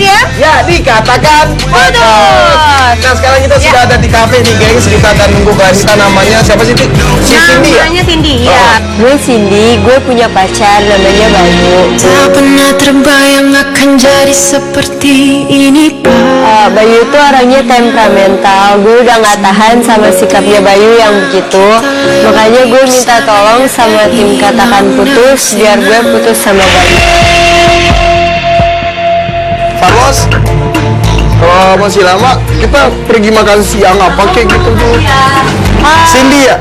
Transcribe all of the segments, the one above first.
ya? Ya, dikatakan Putus. Nah, sekarang kita sudah ada di kafe nih, gengs. Kita akan nunggu klien kita, namanya siapa sih, Ti? Si Cindy ya? Namanya Cindy, ya. Gue Cindy, gue punya pacar namanya Bayu. Tak pernah terbayang akan jadi seperti ini, Pak. Bayu tuh orangnya temperamental. Gue udah gak tahan sama sikapnya Bayu yang begitu. Makanya gue minta tolong sama tim Katakan Putus biar gue putus sama Bayu. Carlos, kalau masih lama kita pergi makan siang apa kayak gitu tuh. Cindy ya?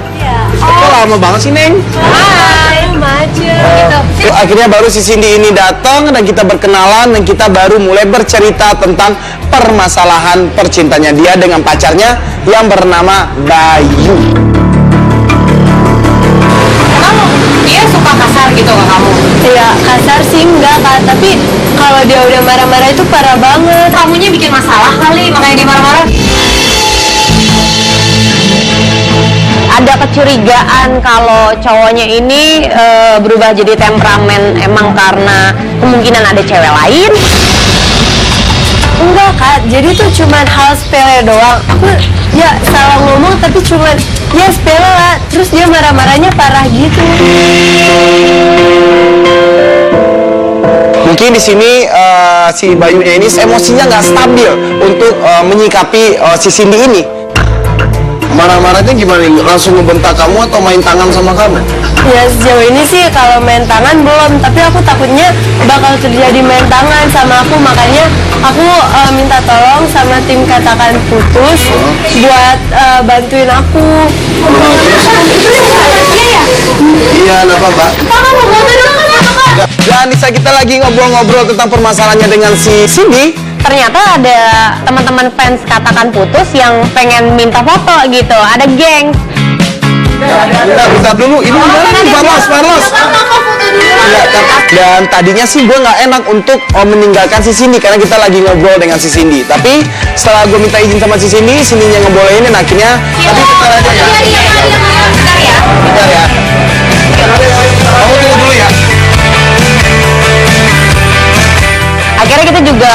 Kok lama banget sih, Neng? Hai, maju gitu. Tuh, akhirnya baru si Cindy ini datang dan kita berkenalan dan kita baru mulai bercerita tentang permasalahan percintanya dia dengan pacarnya yang bernama Bayu. Emang dia suka kasar gitu ke kamu? Ya kasar sih enggak Kak, tapi kalau dia udah marah-marah itu parah banget. Kamunya bikin masalah kali, makanya dia marah-marah. Ada kecurigaan kalau cowoknya ini berubah jadi temperamen emang karena kemungkinan ada cewek lain. Enggak Kak, jadi tuh cuman hal sepele doang. Aku ya salah ngomong tapi cuman ya sepele lah. Terus dia marah-marahnya parah gitu. Mungkin di sini si Bayunya ini emosinya nggak stabil untuk menyikapi si Cindy ini. Marah-marahnya gimana? Langsung ngebentak kamu atau main tangan sama kamu? Ya sejauh ini sih kalau main tangan belum, tapi aku takutnya bakal terjadi main tangan sama aku, makanya aku minta tolong sama tim Katakan Putus buat bantuin aku. Iya, kenapa, Mbak? Dan bisa kita lagi ngobrol-ngobrol tentang permasalahannya dengan si Cindy. Ternyata ada teman-teman fans Katakan Putus yang pengen minta foto gitu, ada geng. Bentar dulu, ini gimana nih, Carlos? Dan tadinya sih gue nggak enak untuk meninggalkan si Cindy karena kita lagi ngobrol dengan si Cindy. Tapi setelah gue minta izin sama si Cindy, Cindy-nya ngebolehin dan akhirnya. Tapi bentar aja ya. Bentar ya. Kamu tunggu dulu ya. Akhirnya kita juga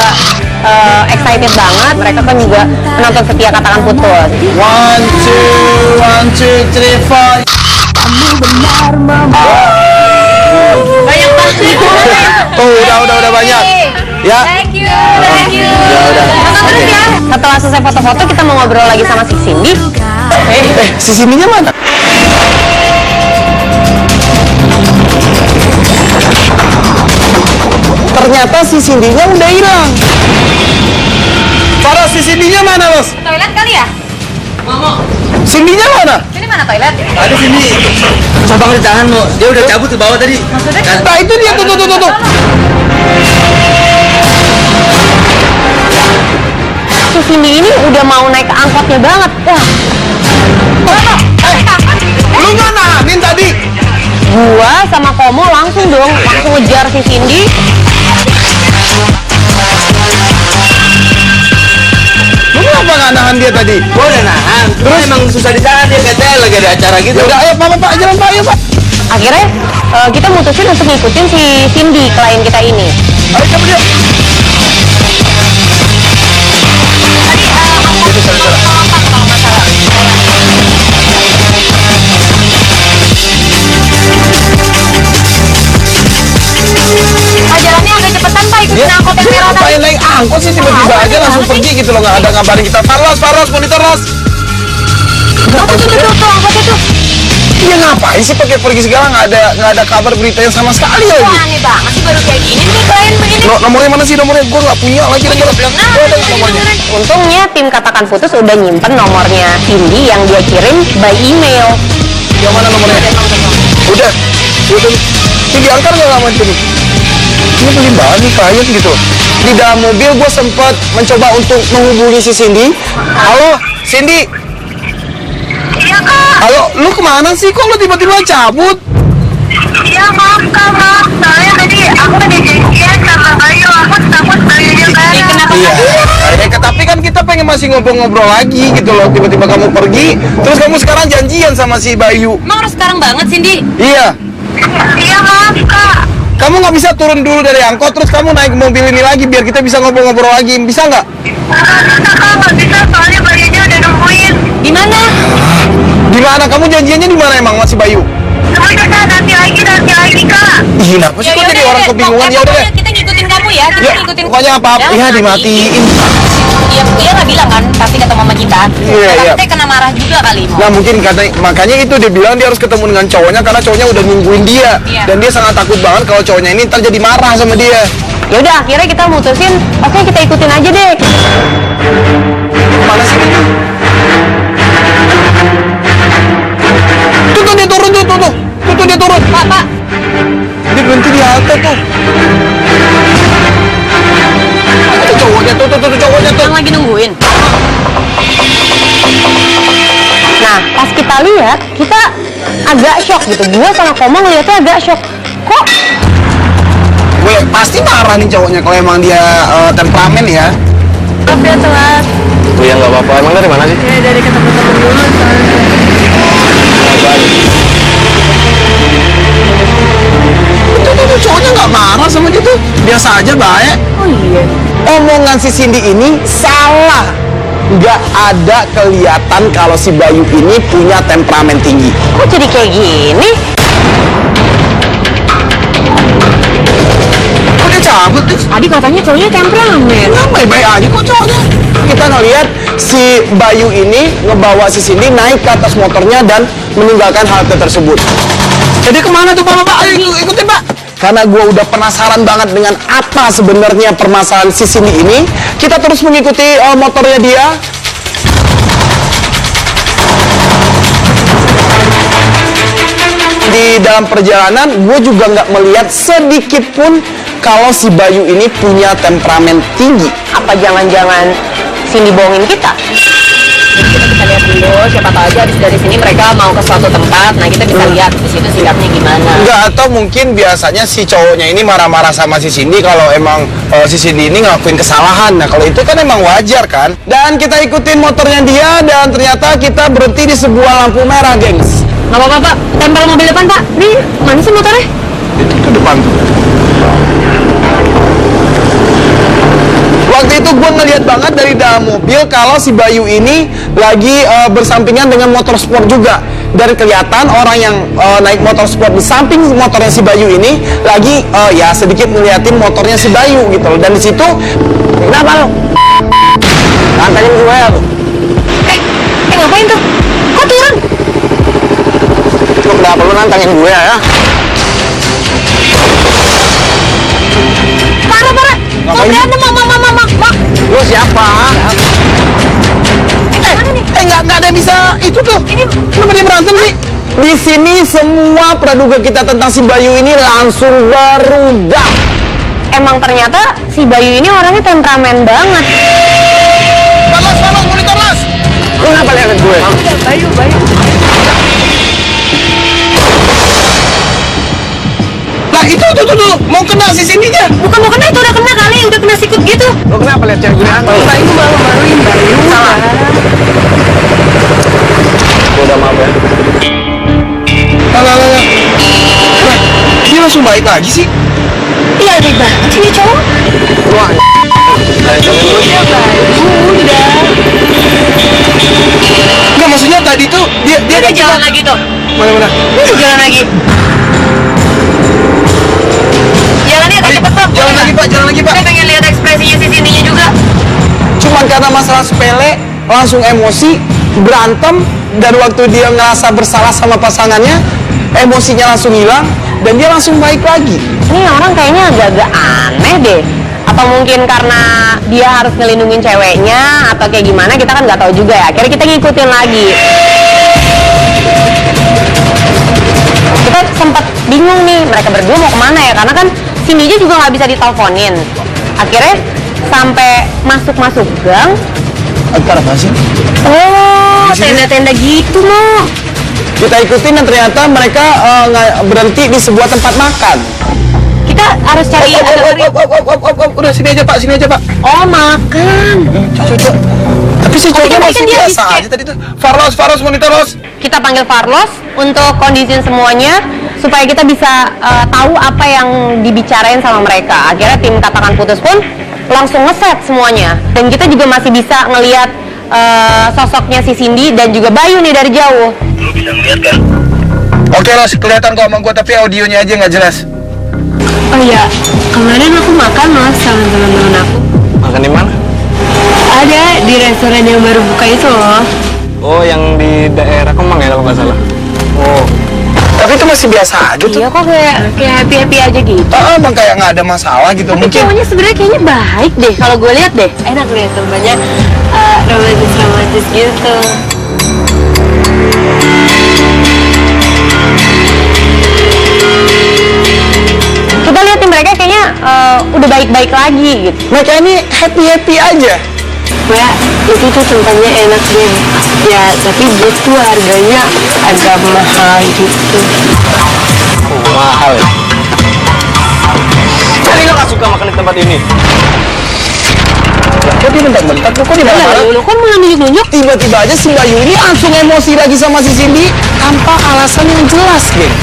excited banget, mereka kan juga penonton setia Katakan Putus. 1, 2, 3, 4. Banyak banget. Tuh, udah banyak. Ya. Thank you. Ya udah. Terus ya. Setelah selesai foto-foto kita mau ngobrol lagi sama si Cindy. Si Cindy-nya mana? Ternyata si Cindy-nya udah hilang. Farah, si Cindy-nya mana, Bos? Toilet kali ya? Cindy-nya mana? Ini mana toilet? Ada sini. Coba di tangan lo. Dia udah cabut ke bawah tadi. Maksudnya? Nah, itu dia tuh. Si Cindy ini udah mau naik ke angkotnya banget. Wah, Lu mana? Min tadi. gua sama Komo langsung ngejar si Cindy. Lu kenapa nggak nahan dia tadi? Gua udah nahan. Terus emang susah di sana, dia katanya lagi ada acara gitu. Udah, ayo Pak, jalan Pak, ayo Pak. Akhirnya kita mutusin untuk ngikutin si Cindy, klien kita ini. Ayo cabut yuk. Pak, jalannya agak cepetan Pak, ikutin Dia angkot yang merah tadi. ngapain naik angkot sih tiba-tiba aja langsung pergi gitu loh, nggak ada ngabarin kita. Faros, monitor Ros. Tuh, angkotnya tuh. Dia ngapain sih pakai pergi segala, nggak ada kabar beritanya sama sekali Wah, lagi. aneh banget sih, baru kayak gini nih klien begini. Nomornya mana sih nomornya? Gue nggak punya lagi nomornya. Gua ada nomornya. Untungnya tim Katakan Putus udah nyimpen nomornya Cindy yang dia kirim by email. Yang mana nomornya? Udah. Ini diangkat nggak lama itu nih? Ini pelin banget nih klien gitu. Di dalam mobil gue sempat mencoba untuk menghubungi si Cindy. Halo, Cindy. Iya kak, Halo, lu kemana sih? Kok lu tiba-tiba cabut? iya maaf kak, maaf. Soalnya tadi aku ada janjian sama Bayu, aku takut Bayunya bareng. Kenapa? Iya. Tapi kan kita pengen masih ngobrol-ngobrol lagi gitu loh. Tiba-tiba kamu pergi, terus kamu sekarang janjian sama si Bayu. Emang harus sekarang banget Cindy? Iya. Iya maaf kak. kamu nggak bisa turun dulu dari angkot terus kamu naik mobil ini lagi biar kita bisa ngobrol-ngobrol lagi, bisa nggak? Nggak bisa, soalnya Bayunya udah nungguin. Di mana? Di mana? Kamu janjiannya di mana emang masih Bayu? Udah Kak, nanti lagi Kak. Ih, kenapa sih kok jadi orang kebingungan ya udah deh. Kita ngikutin kamu ya, kita Ya, ngikutin. pokoknya apa-apa, ya dimatiin. Iya nggak bilang kan, pasti ketemu sama kita. Iya, iya. Kita kena marah juga kali. Nah mungkin makanya itu dia bilang dia harus ketemu dengan cowoknya karena cowoknya udah nungguin dia. Iya. Dan dia sangat takut banget kalau cowoknya ini ntar jadi marah sama dia. Ya udah, akhirnya kita mutusin, oke kita ikutin aja deh. Mana sih ini? Tuh dia turun tuh dia turun. Pak. Dia berhenti di halte tuh. Itu cowoknya tuh cowoknya tuh. Yang lagi nungguin. Nah, pas kita lihat, kita agak shock gitu. Gue sama Koma ngeliatnya agak shock. Kok Gue pasti marah nih cowoknya kalau emang dia temperamen ya. maaf ya telat? Oh ya nggak apa-apa. Emang dari mana sih? Ya dari ketemu temen dulu soalnya. Tuh cowoknya nggak marah sama dia tuh. Biasa aja baik. Oh iya. Omongan si Cindy ini salah. Nggak ada kelihatan kalau si Bayu ini punya temperamen tinggi. Kok jadi kayak gini? Kok dia cabut tuh? Tadi katanya cowoknya temperamen. Nah, baik-baik aja kok cowoknya. Kita ngeliat si Bayu ini ngebawa si Cindy naik ke atas motornya dan meninggalkan halte tersebut. Jadi kemana tuh Pak? Ayo ikutin Pak. Karena gue udah penasaran banget dengan apa sebenarnya permasalahan si Cindy ini, kita terus mengikuti motornya dia. Di dalam perjalanan, gue juga nggak melihat sedikit pun kalau si Bayu ini punya temperamen tinggi. Apa jangan-jangan Cindy bohongin kita? Kita bisa lihat dulu, siapa tahu aja habis dari sini mereka mau ke suatu tempat. Nah kita bisa lihat di situ sikapnya gimana. Enggak, atau mungkin biasanya si cowoknya ini marah-marah sama si Cindy kalau emang si Cindy ini ngelakuin kesalahan. Nah kalau itu kan emang wajar kan. Dan kita ikutin motornya dia dan ternyata kita berhenti di sebuah lampu merah, gengs. Nggak apa-apa Pak, tempel mobil depan Pak. Nih, mana sih motornya? Itu depan tuh. Waktu itu gue ngeliat banget dari dalam mobil kalau si Bayu ini lagi bersampingan dengan motor sport juga. Dan kelihatan orang yang naik motor sport di samping motornya si Bayu ini lagi ya sedikit ngeliatin motornya si Bayu gitu loh. Dan di situ, kenapa lo? Nantangin gue ya lo. Ngapain tuh? Kok turun? Lo kenapa lo nantangin gue ya? Parah. Ngapain? Mak. Lo siapa? Nggak ada yang bisa itu tuh. Kenapa dia berantem sih? Di sini semua praduga kita tentang si Bayu ini langsung berubah. Emang ternyata si Bayu ini orangnya temperamen banget. Palos, monitor los. Lo kenapa lihat gue? Bayu. Nah itu tuh mau kena si Cindy-nya. Bukan mau kena, itu udah kena kali, udah kena sikut gitu. Lo kenapa lihat cewek gue? Bayu malu-maluin Bayu. Salah. Udah maaf ya. Lah. Dia langsung baik lagi sih. Iya, baik banget sih dia cowok. Wah. Iya, Bayu, udah. Nggak, maksudnya tadi tuh dia Udah jalan lagi tuh. Mana? Udah jalan lagi. Jalannya agak cepet Pak. Jalan lagi Pak. Saya pengen lihat ekspresinya si Cindy-nya juga. Cuman karena masalah sepele langsung emosi, berantem, dan waktu dia ngerasa bersalah sama pasangannya, emosinya langsung hilang dan dia langsung baik lagi. Ini orang kayaknya agak-agak aneh deh. Atau mungkin karena dia harus ngelindungin ceweknya atau kayak gimana, kita kan nggak tahu juga ya. Akhirnya kita ngikutin lagi. Kita sempat bingung nih, mereka berdua mau kemana ya, karena kan Cindy juga nggak bisa diteleponin. Akhirnya sampai masuk gang. Ntar apa sih? Oh, tenda-tenda gitu loh. Kita ikutin dan ternyata mereka berhenti di sebuah tempat makan. Kita harus cari Udah sini aja Pak. Oh, makan. Cocok. Tapi si cowoknya tapi masih kan dia biasa habis aja tadi tuh. Farlos, monitor los. Kita panggil Farlos untuk kondisiin semuanya supaya kita bisa tahu apa yang dibicarain sama mereka. Akhirnya tim Katakan Putus pun langsung ngeset semuanya, dan kita juga masih bisa ngelihat sosoknya si Cindy dan juga Bayu nih dari jauh. Lu bisa ngeliat kan? Oke Los, kelihatan kok sama gue, tapi audionya aja nggak jelas. Oh iya, kemarin aku makan loh sama teman-teman aku. Makan di mana? Ada di restoran yang baru buka itu loh. Oh, yang di daerah Kemang ya kalau nggak salah. Oh, tapi itu masih biasa aja tuh. Iya kok kayak happy aja gitu. Emang kayak nggak ada masalah gitu. Tapi Mungkin cowoknya sebenarnya kayaknya baik deh kalau gue lihat deh. Enak lihat temannya romantis gitu. Kita lihat nih mereka kayaknya udah baik-baik lagi gitu. Mereka ini happy aja. Ya, itu tuh tempatnya enak deh. Ya, tapi butuh harganya agak mahal gitu. Mahal ya. Jadi lo nggak suka makan di tempat ini? Kok dia bentak-bentak? Kok dia marah-marah? Lo kan malah nunjuk-nunjuk. Tiba-tiba aja si Bayu ini langsung emosi lagi sama si Cindy tanpa alasan yang jelas, geng.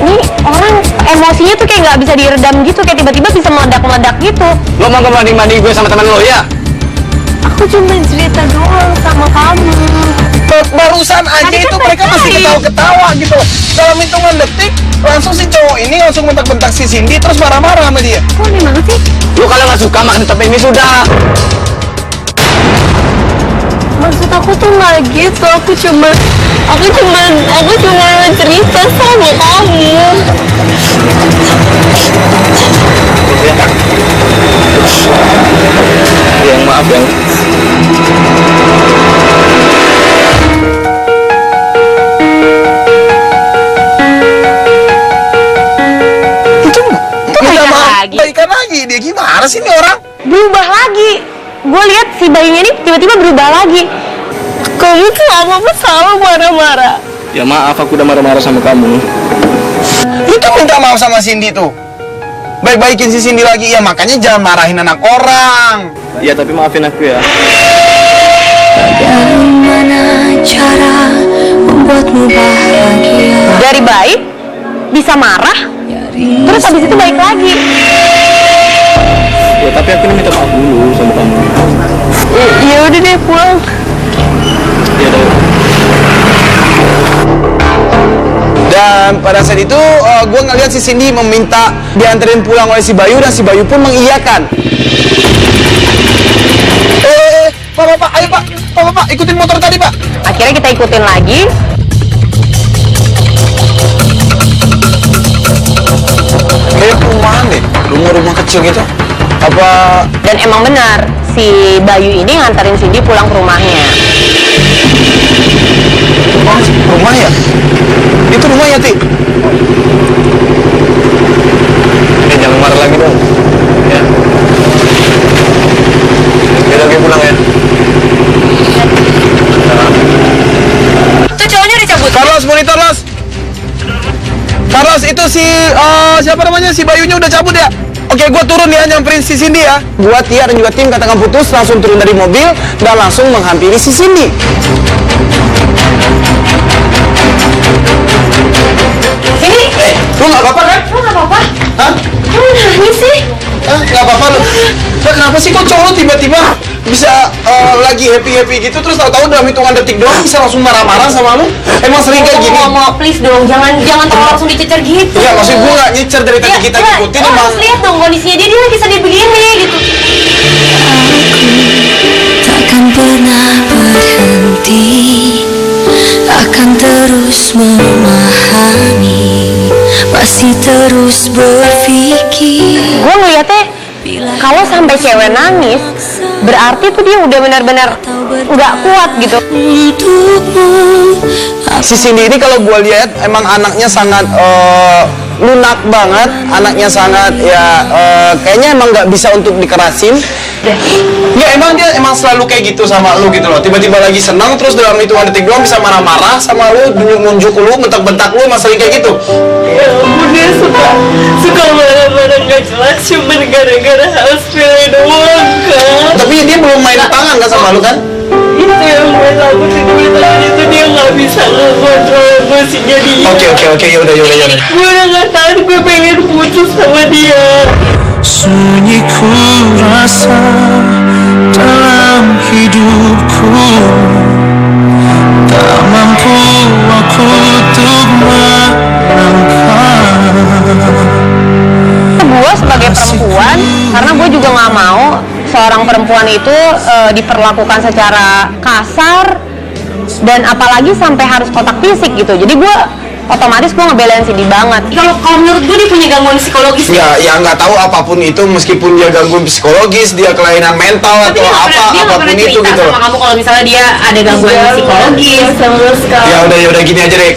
Ini orang emosinya tuh kayak nggak bisa diredam gitu, kayak tiba-tiba bisa meledak-meledak gitu. Lo mau kebanding-banding gue sama teman lo ya? Aku cuma cerita doang sama kamu. barusan aja Tadi kan itu mereka masih baik-baik. ketawa-ketawa gitu. Dalam hitungan detik langsung si cowok ini langsung bentak-bentak si Cindy terus marah-marah sama dia. Kok aneh banget sih? Lo kalau nggak suka makan di tempat ini sudah. Maksud aku tuh nggak gitu. Aku cuma cerita sama kamu. Yang maaf yang Itu minta maaf lagi. baikan lagi dia, gimana sih ini orang? Berubah lagi. Gue lihat si bayinya ini tiba-tiba berubah lagi. Kamu tuh apa salah marah-marah? ya maaf, aku udah marah-marah sama kamu. Itu minta maaf sama Cindy tuh. Baik-baikin si Cindy lagi, ya makanya jangan marahin anak orang. Ya tapi maafin aku ya. Bagaimana cara membuatmu bahagia? Dari baik bisa marah, terus habis itu baik lagi. Ya tapi aku ini minta maaf dulu sama kamu. Ya udah deh pulang. Ya udah. Dan pada saat itu gue ngeliat si Cindy meminta dianterin pulang oleh si Bayu dan si Bayu pun mengiyakan. Pak, ayo Pak, ikutin motor tadi Pak. Akhirnya kita ikutin lagi. Kayak perumahan deh, rumah-rumah kecil gitu. Apa? Dan emang benar, si Bayu ini nganterin Cindy pulang ke rumahnya. Rumah ya? Itu rumah ya, Ti? Jangan marah lagi dong. Ya. Yaudah, gue pulang ya. Tuh cowoknya udah cabut. Carlos, monitor Los. Carlos, itu si siapa namanya, si Bayunya udah cabut ya? Oke, gue turun ya, nyamperin si Cindy ya. Gua, Tia, dan juga tim Katakan Putus langsung turun dari mobil dan langsung menghampiri si Cindy. Cindy, Lu nggak apa-apa kan? lu nggak apa-apa? Hah? Lu nangis sih? Nggak apa-apa lu. Kenapa sih kok cowok tiba-tiba bisa lagi happy gitu terus tahu-tahu dalam hitungan detik doang bisa langsung marah-marah sama lu? Emang sering kayak gini? Mau please dong, jangan tolong langsung dicecer gitu. Ya maksud gue nggak nyicer dari tadi kita ngikutin lo emang. harus lihat dong kondisinya dia lagi sedih begini gitu. Takkan pernah berhenti, akan terus memahami, masih terus berpikir. Gue ngeliatnya kalau sampai cewek nangis, berarti tuh dia udah benar-benar nggak kuat gitu. Si Cindy ini kalau gue lihat emang anaknya sangat lunak banget, anaknya sangat ya kayaknya emang nggak bisa untuk dikerasin. Ya emang dia emang selalu kayak gitu sama lu gitu loh. Tiba-tiba lagi senang terus dalam hitungan detik doang bisa marah-marah sama lu, nunjuk lu, bentak-bentak lu, emang sering kayak gitu. Ya ampun, dia suka marah-marah nggak jelas cuman gara-gara hal sepele doang kan. Tapi dia belum main tangan kan sama lu kan? Itu yang buat aku tidur tangan itu, dia nggak bisa ngontrol emosinya dia. Oke, yaudah. Gue udah nggak tahan, gue pengen putus sama dia. Sunyi ku rasa dalam hidupku, tak mampu aku untuk melangkah. Gue sebagai perempuan, karena gue juga nggak mau seorang perempuan itu diperlakukan secara kasar dan apalagi sampai harus kotak fisik gitu. Jadi gue otomatis gue ngebelain Cindy banget. Kalau menurut gue dia punya gangguan psikologis. Ya nggak tahu apapun itu, meskipun dia gangguan psikologis, dia kelainan mental atau apapun itu gitu. Sama kamu kalau misalnya dia ada gangguan psikologis. Sama sekali. Ya udah gini aja deh.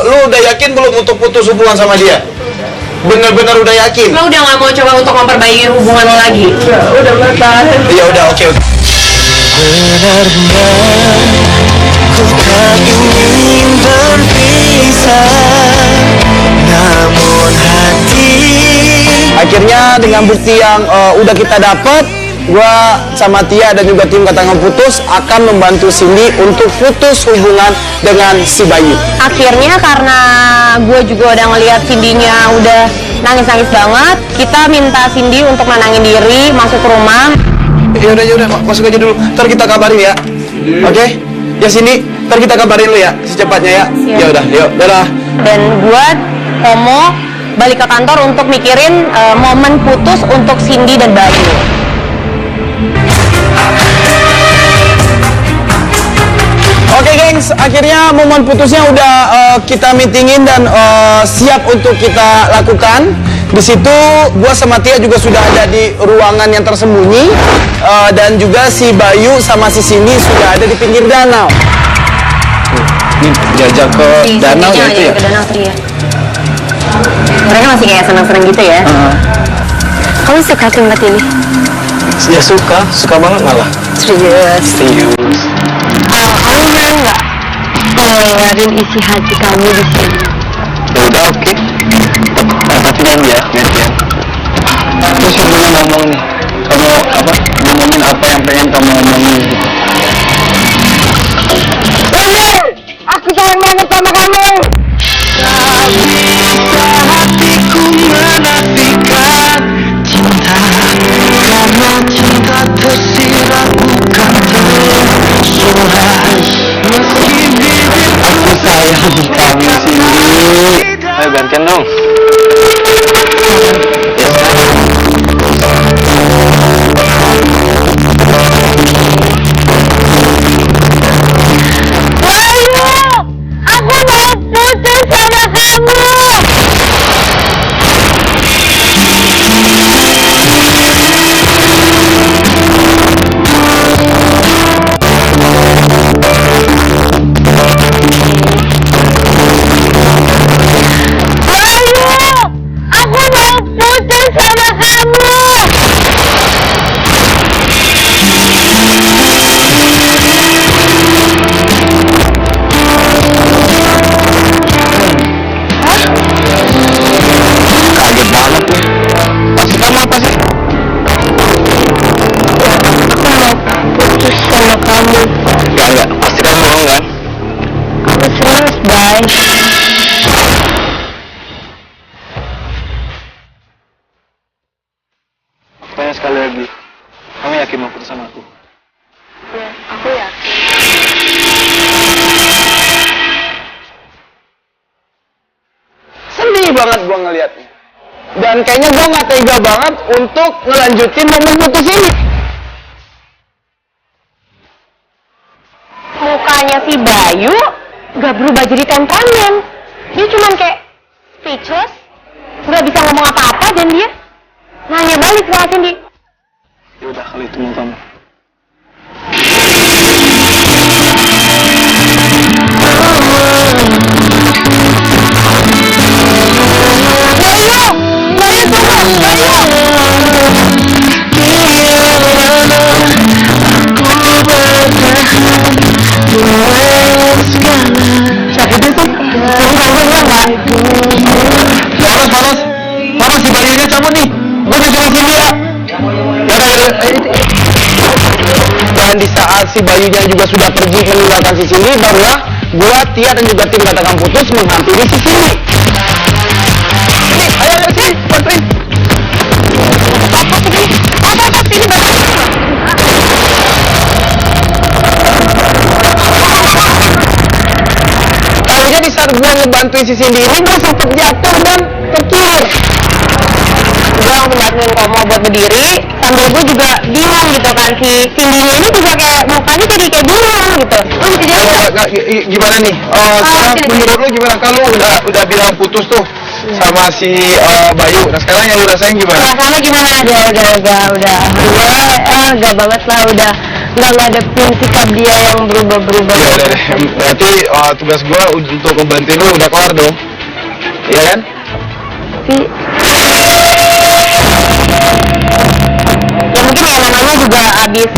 Lu udah yakin belum untuk putus hubungan sama dia? Bener-bener udah yakin? Lo udah nggak mau coba untuk memperbaiki hubungan lo lagi? Udah nggak tahan. Ya udah, oke. Benar-benar ku tak ingin berpisah, namun hati. Akhirnya dengan bukti yang udah kita dapat, gua sama Tia dan juga tim Katakan Putus akan membantu Cindy untuk putus hubungan dengan si Bayu. Akhirnya karena gue juga udah ngeliat Cindy-nya udah nangis-nangis banget, kita minta Cindy untuk menenangin diri, masuk ke rumah. Ya udah, masuk aja dulu. Ntar kita kabarin ya. Oke? Ya Cindy, ntar kita kabarin lu ya, secepatnya ya. Siap. Ya udah, yuk, dadah. Dan gue Komo balik ke kantor untuk mikirin momen putus untuk Cindy dan Bayu. Oke gengs, akhirnya momen putusnya udah kita meetingin dan siap untuk kita lakukan. Di situ gua sama Tia juga sudah ada di ruangan yang tersembunyi dan juga si Bayu sama si Cindy sudah ada di pinggir danau. Ini diajak ke danau ya itu ya? Ke danau tadi ya. Mereka masih kayak senang-senang gitu ya. Kamu suka tempat ini? Ya suka banget malah. Serius? Serius. Kamu mau nggak ngeluarin isi hati kamu di sini? Ya udah oke. Tapi jangan gantian. Terus yang mau ngomong nih, kamu ngomongin apa yang pengen kamu ngomongin? Aku sayang banget sama kamu. Hatiku menafikan cinta, karena cinta tersirat bukan tersurat. Meski bibirku Aku sayang kamu Cindy. Ayo gantian dong. Aku mau putus sama kamu. Enggak, pasti kamu bohong kan? Aku serius, Bay. Tanya sekali lagi, kamu yakin mau putus sama aku? Ya, aku yakin. Sedih banget gua ngeliatnya. Dan kayaknya gua nggak tega banget untuk ngelanjutin momen putus ini. Mukanya si Bayu gak berubah jadi temperamen. Dia cuman kayak speechless, gak bisa ngomong apa-apa dan dia nanya balik sama Cindy. Ya udah kalau itu mau kamu. Panas si Bayunya cabut nih. Gue disuruh sini ya. Ya udah. Dan di saat si Bayunya juga sudah pergi meninggalkan si Cindy, barulah gua, Tia, dan juga tim Katakan Putus menghampiri si Cindy. Ayo sini, bantuin. Tahunya di saat gua ngebantuin si Cindy ini, gua sempat jatuh dan terkilir. Gue langsung bantuin Komo buat berdiri, sambil gue juga bingung gitu kan, si Cindy ini juga kayak mukanya jadi kayak bingung gitu. Gimana nih? Sekarang menurut lu gimana? Kan lu udah bilang putus tuh sama si Bayu. Nah sekarang yang lu rasain gimana? Rasanya gimana? Udah enggak banget lah, udah nggak ngadepin sikap dia yang berubah-berubah. Ya udah deh, berarti tugas gua untuk membantu lu udah kelar dong. Iya kan? Ya mungkin ya namanya juga abis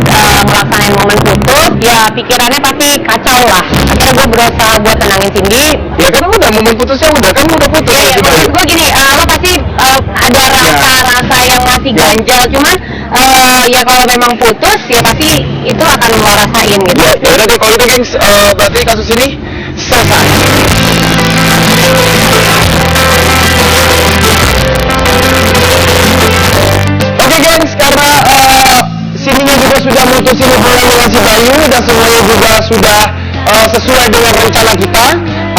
melaksanain momen putus, ya pikirannya pasti kacau lah. Akhirnya gue berusaha buat tenangin Cindy. Ya kan udah momen putusnya udah putus Iya, si Bayu. maksud gue gini, lo pasti ada rasa yang masih ganjal, cuman ya kalau memang putus ya pasti itu akan lo rasain gitu. Ya udah deh kalau gitu gengs, berarti kasus ini selesai. Oke gengs, karena Cindy-nya juga sudah mutusin hubungan dengan si Bayu dan semuanya juga sudah sesuai dengan rencana kita.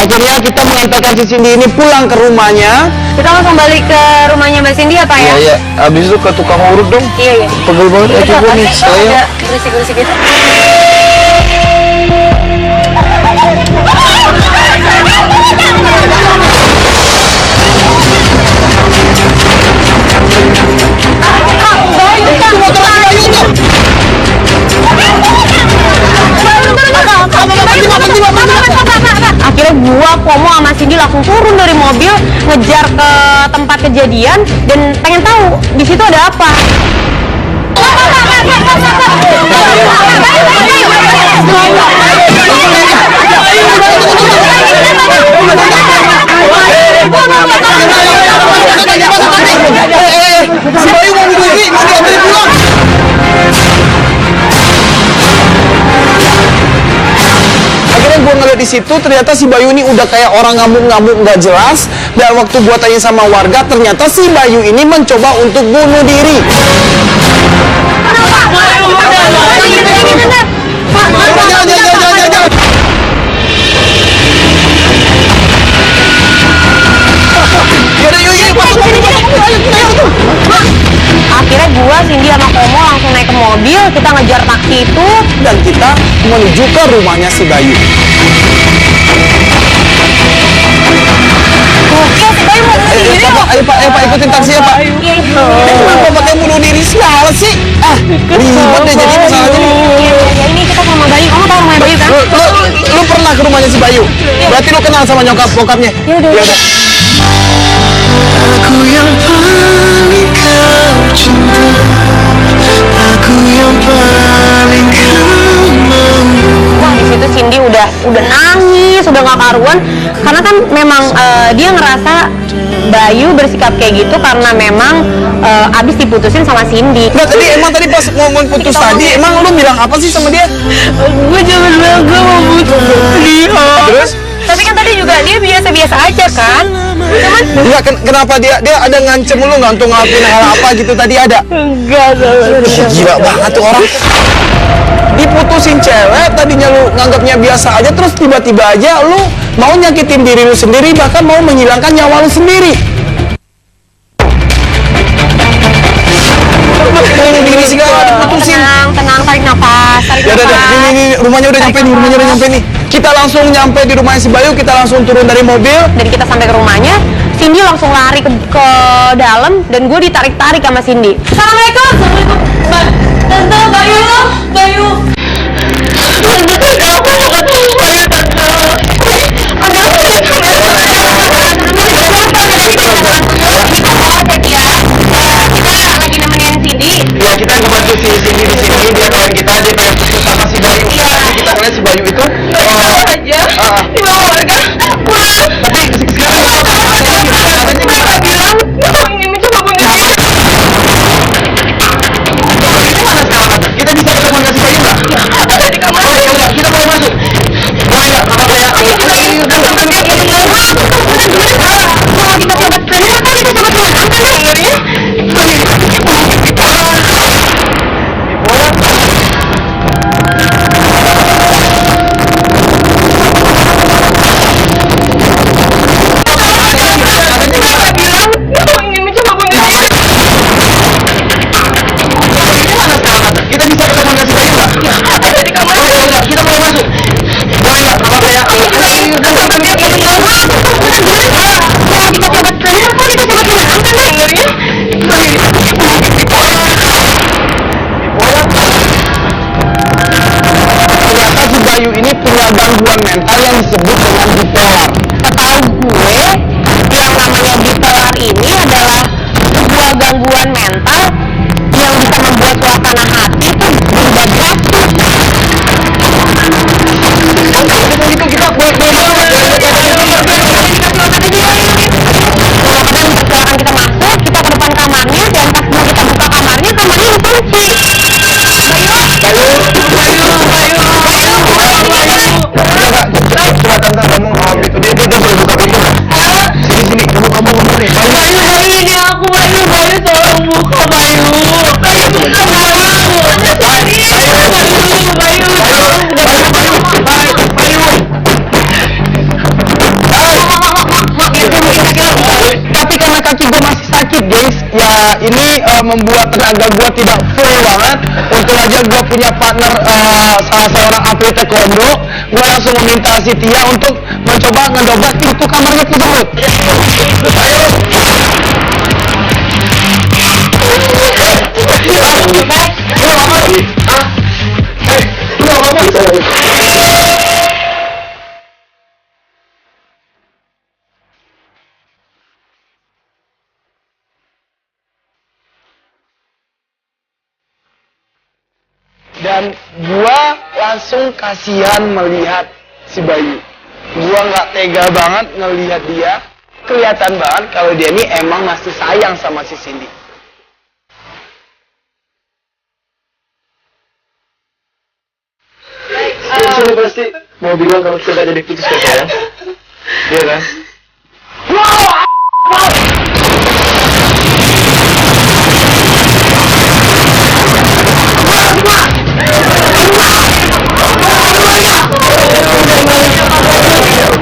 Akhirnya kita mengantarkan si Cindy ini pulang ke rumahnya. Kita langsung balik ke rumahnya Mbak Cindy apa ya? Iya, abis itu ke tukang urut dong. Iya. Pegel banget aja gue nih, saya. Ada berisik-berisik gitu. Akhirnya gua, Komo, sama Cindy langsung turun dari mobil, ngejar ke tempat kejadian dan pengen tahu di situ ada apa. Si Bayu mau diambil pulang. Akhirnya gue ngeliat di situ, ternyata si Bayu ini udah kayak orang ngamuk-ngamuk nggak jelas. Dan waktu gue tanya sama warga, ternyata si Bayu ini mencoba untuk bunuh diri. Akhirnya gua, Cindy, sama Komo langsung naik ke mobil, kita ngejar taksi itu. Dan kita menuju ke rumahnya si Bayu. Ayo Pak, ikutin taksi ya Pak. Kenapa pakai bunuh diri segala sih? Ribet deh jadi masalahnya nih. Ya ini kita ke rumah Bayu, kamu tahu rumah Bayu kan? Lu pernah ke rumahnya si Bayu? Berarti lu kenal sama bokapnya? Ya udah. Aku yang paling kau cinta, aku yang paling kau mau. Wah, di situ Cindy udah nangis, udah nggak karuan, karena kan memang dia ngerasa Bayu bersikap kayak gitu karena memang abis diputusin sama Cindy. Nah tadi pas ngomong putus tadi, emang lu bilang apa sih sama dia? Gue cuma bilang gue mau putus dia. Terus? Tapi kan tadi juga dia biasa-biasa aja kan? Cuman Enggak, kenapa dia ada ngancem lu nggak untuk ngelakuin hal apa gitu tadi ada? Enggak. Gila banget tuh orang. Diputusin cewek, tadinya lu nganggapnya biasa aja, terus tiba-tiba aja lu mau nyakitin diri lu sendiri, bahkan mau menghilangkan nyawa lu sendiri. Diri segala diputusin. tenang, tarik nafas. Ya udah, ini rumahnya udah nyampe nih, Kita langsung nyampe di rumahnya si Bayu, kita langsung turun dari mobil. Dan kita sampai ke rumahnya, Cindy langsung lari ke dalam dan gue ditarik-tarik sama Cindy. Assalamualaikum. Tante, Bayu. Ya kita ngebantu si Cindy di sini, dia kawan kita, dia pengen putus sama si Bayu. Tapi kita ngeliat si Bayu itu Dibawa warga pulang. tapi sekarang Bilang ini cuma bunuh diri. kita bisa ketemu dengan si Bayu nggak? disebut dengan bipolar. Setahu gue, yang namanya bipolar ini adalah sebuah gangguan mental yang bisa membuat suasana hati tuh berubah drastis. Itu kita boleh Silakan kita masuk, kita ke depan kamarnya, dan pas mau kita buka kamarnya dikunci. Coba tante ngomong itu dia sudah buka pintu. Sini kamu ngomong nih. Bayu ini aku, Bayu tolong buka, Bayu. Tapi karena kaki gue masih sakit guys, ya ini membuat tenaga gue tidak full banget. Untung aja gue punya partner salah seorang atlet taekwondo. Gue langsung meminta si Tia untuk mencoba ngedobrak pintu kamarnya tersebut. Dan gua langsung kasihan melihat si Bayu. Gua nggak tega banget ngelihat dia. Kelihatan banget kalau dia ini emang masih sayang sama si Cindy. Sini pasti mau bilang kalau kita jadi putus pacaran. Iya kan?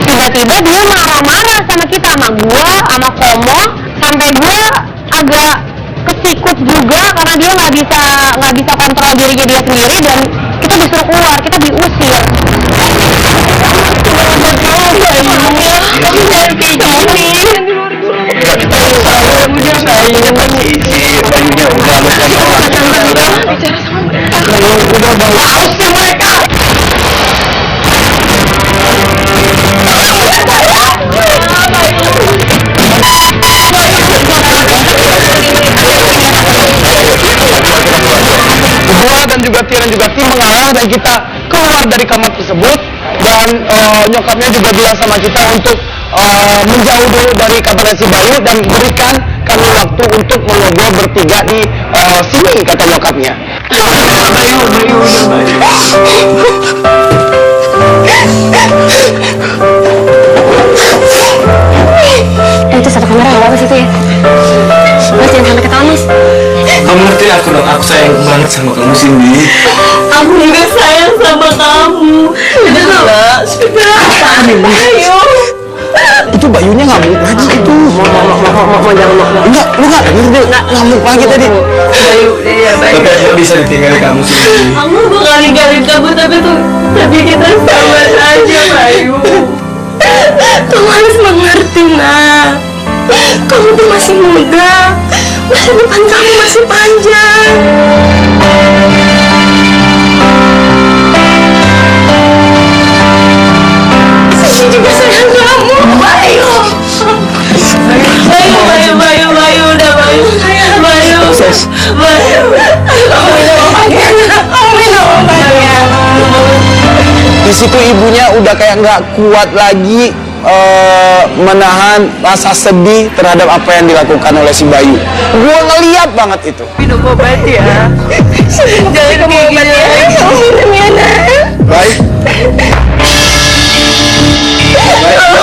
Tiba-tiba dia marah-marah sama kita, sama gua, sama Komo, sampai gua agak kesikut juga karena dia nggak bisa kontrol dirinya dia sendiri, dan kita disuruh keluar, kita diusir. Gua dan juga Tia dan juga tim mengalah dan kita keluar dari kamar tersebut, dan nyokapnya juga bilang sama kita untuk menjauh dulu dari kamarnya si Bayu dan berikan kami waktu untuk mengobrol bertiga di sini, kata nyokapnya. Itu satu kamar apa sih itu ya? Mas jangan sampai ketahuan mas. Kamu ngerti aku dong, aku sayang banget sama kamu Cindy. Aku juga sayang sama kamu. Ayo. Itu Bayunya ngamuk lagi itu. Mau jangan. Enggak, lu nggak ngamuk lagi tadi. Bayu, iya Bayu. Tapi aku bisa ditinggalin kamu Cindy. Aku bakal ninggalin kamu, tapi kita sama aja, Bayu. Kamu harus mengerti, nak. Kamu tuh masih muda. Masa depan kamu masih panjang. Saya juga sayang kamu, Bayu. Bayu, udah Bayu. Bayu. Kamu minum obatnya. Di situ ibunya udah kayak nggak kuat lagi menahan rasa sedih terhadap apa yang dilakukan oleh si Bayu. Gua ngeliat banget itu. Minum obat ya. Jangan minum obat ya. Kamu minum ya, nak. Baik.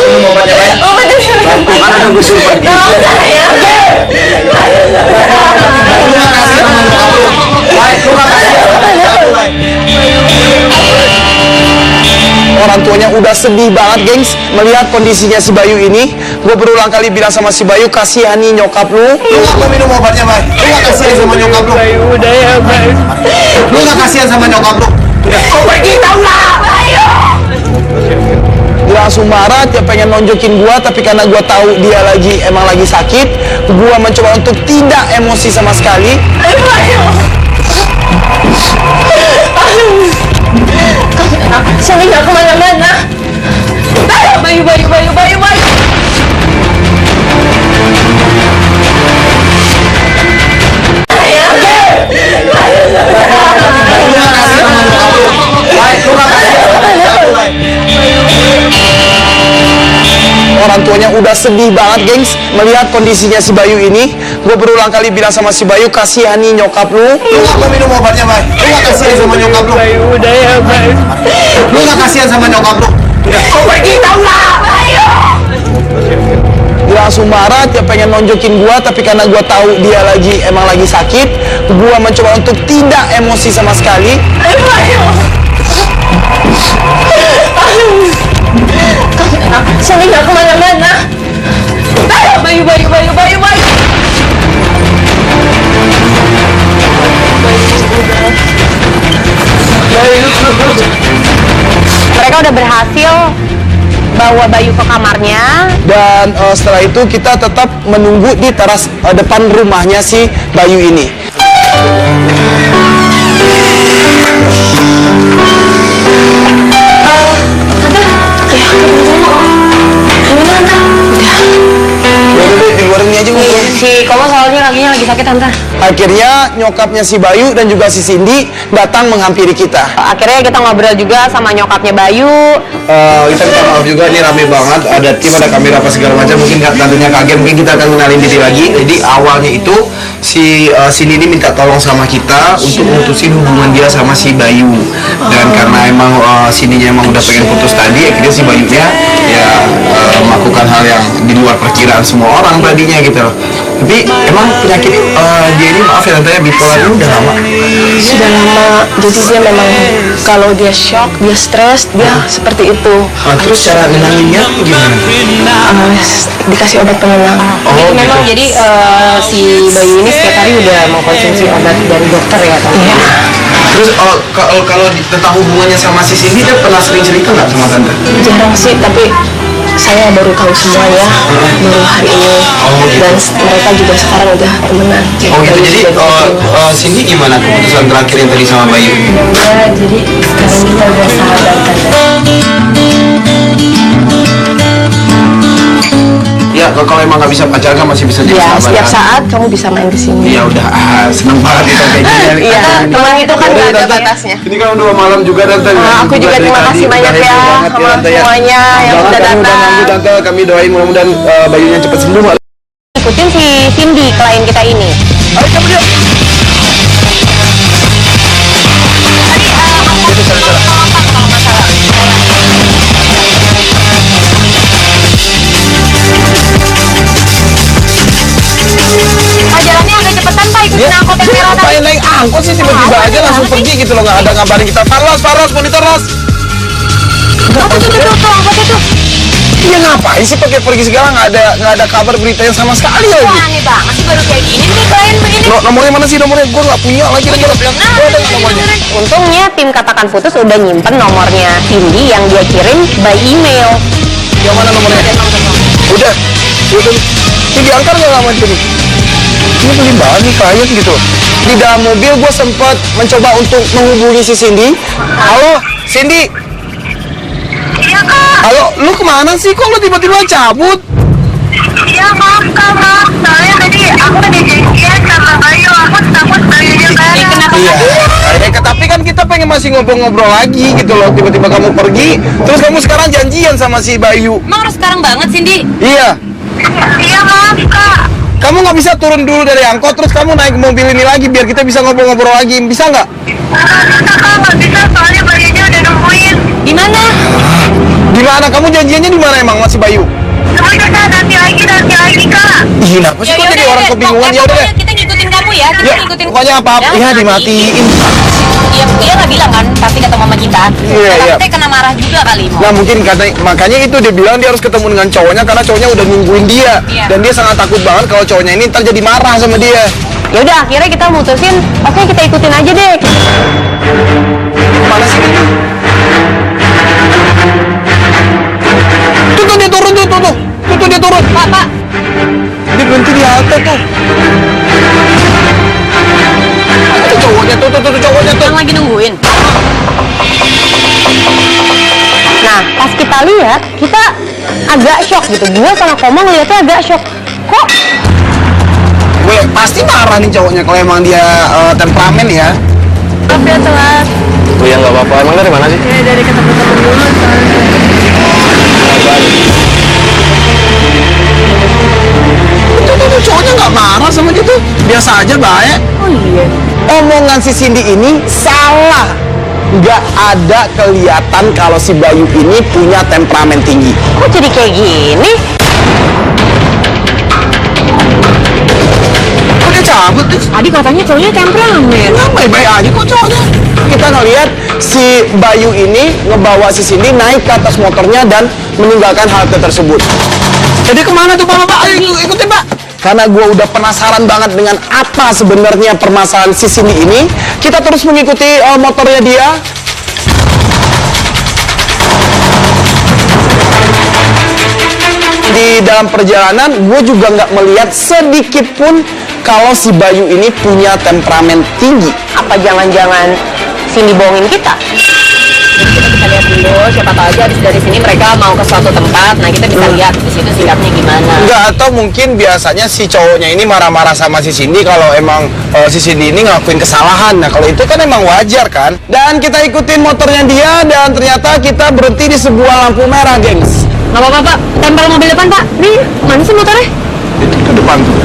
Minum obatnya baik. Mana nunggu sumpah gitu. Orang tuanya udah sedih banget, gengs, melihat kondisinya si Bayu ini. Gue berulang kali bilang sama si Bayu, kasihani nyokap lu. Lu nggak mau minum obatnya, Bay? Lu nggak kasihan sama nyokap lu? Bayu, udah ya, Bayu. Lu nggak kasihan sama nyokap lu? Udah. Kau pergi, tau nggak? Bayu. Dia langsung marah, dia pengen nonjokin gua, tapi karena gua tahu dia emang lagi sakit, gua mencoba untuk tidak emosi sama sekali. Bayu. Kamu kenapa? Sini nggak kemana-mana. Bayu, Bayu, Bayu, Bayu, Bayu. Orang tuanya udah sedih banget, gengs, melihat kondisinya si Bayu ini. Gue berulang kali bilang sama si Bayu, kasihani nyokap lu. Lu nggak mau minum obatnya, Bay? Lu nggak kasihan sama nyokap lu? Udah ya, Bayu. Lu nggak kasihan sama nyokap lu? Udah. Kau pergi, tau lah! Dia langsung marah, dia pengen nonjokin gua, tapi karena gua tahu dia emang lagi sakit, gua mencoba untuk tidak emosi sama sekali. Sini nggak kemana-mana. Bayu, Bayu, Bayu, Bayu, Bayu. Mereka udah berhasil bawa Bayu ke kamarnya. Dan setelah itu kita tetap menunggu di teras depan rumahnya si Bayu ini. Di luar ini aja ngobrol. Si Komo soalnya kakinya lagi sakit, Tante. Akhirnya nyokapnya si Bayu dan juga si Cindy datang menghampiri kita. Akhirnya kita ngobrol juga sama nyokapnya Bayu. Kita minta maaf juga, ini rame banget. Ada tim, ada kamera apa segala macam. Mungkin tentunya kaget, mungkin kita akan kenalin diri lagi. Jadi awalnya itu si Cindy ini minta tolong sama kita untuk mutusin hubungan dia sama si Bayu. Dan karena emang Cindy-nya emang udah pengen putus tadi, akhirnya si Bayunya ya melakukan hal yang di luar perkiraan semua orang tadinya gitu. Tapi emang penyakit dia ini, maaf ya tante ya, bipolar ini udah lama. Sudah lama, jadi dia memang kalau dia shock, dia stres, dia seperti itu. Terus cara nenanginnya gimana? Dikasih obat penenang. Oh, Memang gitu. jadi si Bayu ini setiap hari udah mengkonsumsi obat dari dokter ya, Tante. Iya. Terus kalau tentang hubungannya sama si Cindy, dia pernah sering cerita nggak sama tante? Jarang sih, tapi saya baru tahu semuanya baru hari ini. Gitu. Dan mereka juga sekarang udah temenan. Oh gitu, jadi Cindy gimana keputusan terakhir yang tadi sama Bayu? Ya, jadi sekarang kita udah sahabat, Tante. Ya kalau emang nggak bisa pacaran masih bisa jadi Ya, sahabat. setiap saat kamu bisa main ke sini. Ya udah, seneng banget itu kayak gini. Iya, teman itu kan nggak ada batasnya. Ini kan udah malam juga tante. Aku juga terima kasih banyak ya sama semuanya yang udah Kami udah nunggu datang. tante, kami doain mudah-mudahan Bayunya cepat sembuh. Ikutin si Cindy, klien kita ini. Ayo cabut yuk. Pak, jalannya agak cepetan, Pak. Ikutin angkot yang merah tadi. Ngapain naik angkot sih tiba-tiba aja langsung pergi gitu loh, nggak ada ngabarin kita. Faros, monitor Ros. Tuh, angkotnya tuh. Iya ngapain sih pakai pergi segala, nggak ada kabar beritanya sama sekali Wah, lagi. aneh banget sih, baru kayak gini nih klien begini. Nomornya mana sih nomornya? Gue nggak punya lagi nomornya. Gue ada nggak nomornya? Untungnya tim Katakan Putus udah nyimpen nomornya Cindy yang dia kirim by email. Yang mana nomornya? Udah. Ini diangkat nggak lama itu nih? Ini beli banget nih klien gitu. Di dalam mobil gue sempat mencoba untuk menghubungi si Cindy. Halo, Cindy. Iya kak, Halo, lu kemana sih? Kok lu tiba-tiba cabut? iya maaf kak, maaf. Soalnya tadi aku udah janjian sama Bayu, aku takut Bayunya gak ada. Iya. Tapi kan kita pengen masih ngobrol-ngobrol lagi gitu loh. Tiba-tiba kamu pergi, terus kamu sekarang janjian sama si Bayu. Emang harus sekarang banget, Cindy? Iya. Iya maaf kak. Kamu nggak bisa turun dulu dari angkot, terus kamu naik mobil ini lagi biar kita bisa ngobrol-ngobrol lagi. Bisa nggak? Bisa kak, nggak bisa soalnya Bayunya udah nungguin. Di mana? Di mana? Kamu janjiannya di mana emang masih Bayu? Udah kak, nanti lagi kak. Ih, kenapa sih kok jadi orang kebingungan? Ya udah deh. Kita ngikutin kamu ya, Ya, pokoknya apa-apa. Ya, dimatiin. Iya, dia nggak bilang kan, pasti ketemu sama kita. Iya, iya. Tapi kena marah juga kali, Mo. Nah mungkin makanya itu dia bilang dia harus ketemu dengan cowoknya karena cowoknya udah nungguin dia. Iya. Dan dia sangat takut banget kalau cowoknya ini ntar jadi marah sama dia. Ya udah, akhirnya kita mutusin, oke kita ikutin aja deh. Mana sih ini? Tuh dia turun tuh dia turun. Pak. Dia berhenti di halte tuh. Itu cowoknya tuh cowoknya tuh. Yang lagi nungguin. Nah, pas kita lihat, kita agak shock gitu. Gue sama Koma ngeliatnya agak shock. Kok Gue pasti marah nih cowoknya kalau emang dia temperamen ya. Maaf ya telat. Oh ya nggak apa-apa. Emang dari mana sih? Ya dari ketemu temen dulu soalnya. Tuh, cowoknya nggak marah sama dia tuh. Biasa aja baik. Oh iya. Omongan si Cindy ini salah. Nggak ada kelihatan kalau si Bayu ini punya temperamen tinggi. kok jadi kayak gini? Kok dia cabut tuh? Tadi katanya cowoknya temperamen. Nah, baik-baik aja kok cowoknya. Kita ngeliat si Bayu ini ngebawa si Cindy naik ke atas motornya dan meninggalkan halte tersebut. Jadi kemana tuh Pak? Ayo ikutin Pak. Karena gue udah penasaran banget dengan apa sebenarnya permasalahan si Cindy ini, kita terus mengikuti motornya dia. Di dalam perjalanan, gue juga nggak melihat sedikit pun kalau si Bayu ini punya temperamen tinggi. Apa jangan-jangan Cindy bohongin kita? Kita bisa lihat dulu, siapa tahu aja habis dari sini mereka mau ke suatu tempat. Nah, kita bisa lihat di situ sikapnya gimana. Enggak, atau mungkin biasanya si cowoknya ini marah-marah sama si Cindy kalau emang si Cindy ini ngelakuin kesalahan. Nah, kalau itu kan emang wajar kan. Dan kita ikutin motornya dia dan ternyata kita berhenti di sebuah lampu merah, gengs. Nggak apa-apa, Pak. Tempel mobil depan, Pak. Nih, mana sih motornya? Itu ke depan tuh.